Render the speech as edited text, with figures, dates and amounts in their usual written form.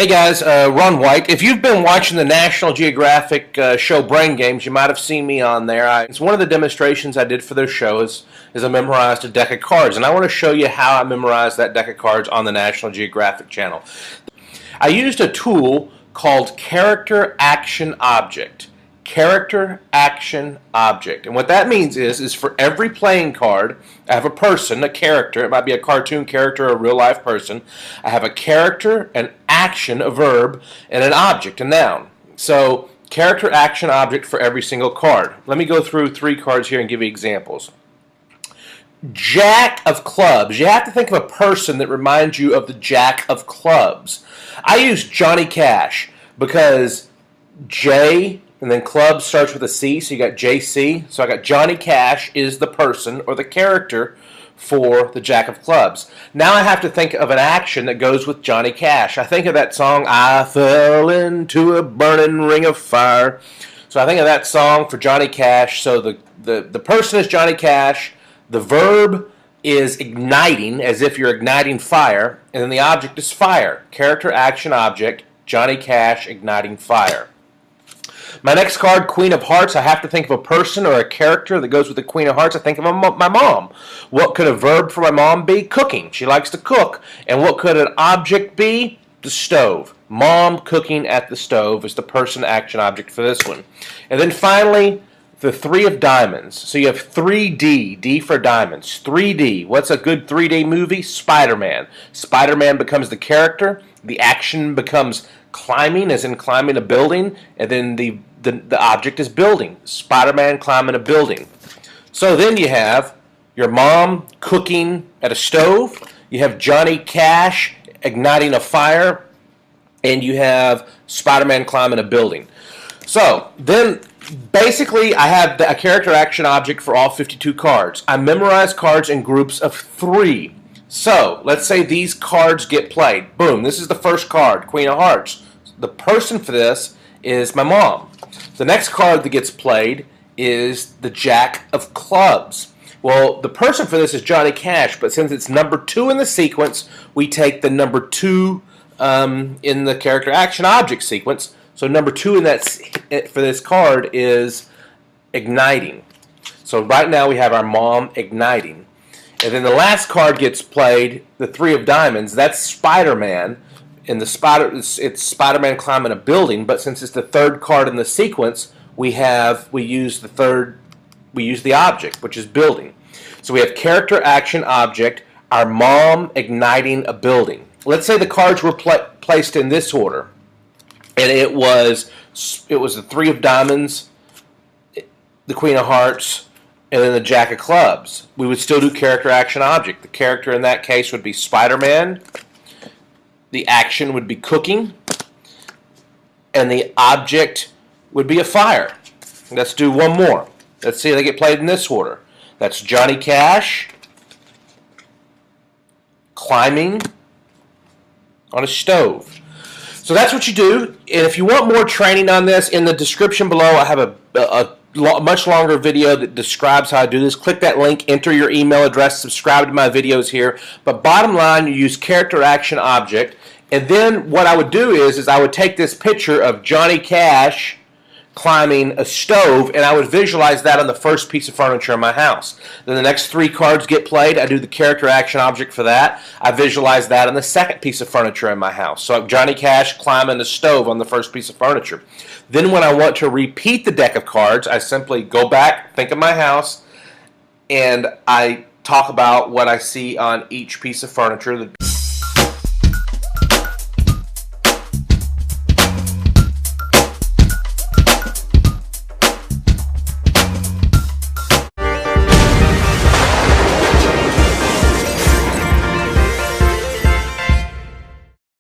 Hey guys, Ron White. If you've been watching the National Geographic show Brain Games, you might have seen me on there. It's one of the demonstrations I did for their show is I memorized a deck of cards, and I want to show you how I memorized that deck of cards on the National Geographic channel. I used a tool called Character Action Object. Character Action Object. And what that means is for every playing card, I have a person, a character. It might be a cartoon character or a real life person. I have a character, an action, a verb, and an object, a noun. So character, action, object for every single card. Let me go through 3 cards here and give you examples. Jack of clubs. You have to think of a person that reminds you of the Jack of clubs. I use Johnny Cash because J and then club starts with a C, so you got JC. So I got Johnny Cash is the person or the character for the Jack of clubs. Now I have to think of an action that goes with Johnny Cash. I think of that song, I fell into a burning ring of fire. So I think of that song for Johnny Cash. So the person is Johnny Cash. The verb is igniting, as if you're igniting fire. And then the object is fire. Character, action, object, Johnny Cash igniting fire. My next card, Queen of Hearts. I have to think of a person or a character that goes with the Queen of Hearts. I think of my mom. What could a verb for my mom be? Cooking. She likes to cook. And what could an object be? The stove. Mom cooking at the stove is the person, action, object for this one. And then finally, the 3 of diamonds. So you have 3D, D for diamonds. 3D. What's a good 3D movie? Spider-Man. Spider-Man becomes the character. The action becomes climbing, as in climbing a building, and then the object is building. Spider-Man climbing a building. So then you have your mom cooking at a stove, you have Johnny Cash igniting a fire, and you have Spider-Man climbing a building. So then basically I have a character action object for all 52 cards. I memorize cards in groups of 3. So, let's say these cards get played. Boom, this is the first card, Queen of Hearts. The person for this is my mom. The next card that gets played is the Jack of clubs. Well, the person for this is Johnny Cash, but since it's number 2 in the sequence, we take the number 2 in the character action object sequence. So number 2 in that for this card is igniting. So right now we have our mom igniting. And then the last card gets played, the 3 of diamonds. That's Spider-Man. And it's Spider-Man climbing a building. But since it's the 3rd card in the sequence, we use the object, which is building. So we have character, action, object. Our mom igniting a building. Let's say the cards were placed in this order, and it was the 3 of diamonds, the Queen of Hearts, and then the Jack of clubs. We would still do character, action, object. The character in that case would be Spider-Man. The action would be cooking. And the object would be a fire. Let's do one more. Let's see if they get played in this order. That's Johnny Cash climbing on a stove. So that's what you do. And if you want more training on this, in the description below I have a much longer video that describes how I do this. Click that link, enter your email address, subscribe to my videos here. But bottom line, you use character, action, object. And then what I would do is I would take this picture of Johnny Cash climbing a stove, and I would visualize that on the first piece of furniture in my house. Then the next 3 cards get played. I do the character, action, object for that. I visualize that on the second piece of furniture in my house. So Johnny Cash climbing the stove on the first piece of furniture. Then when I want to repeat the deck of cards, I simply go back, think of my house, and I talk about what I see on each piece of furniture.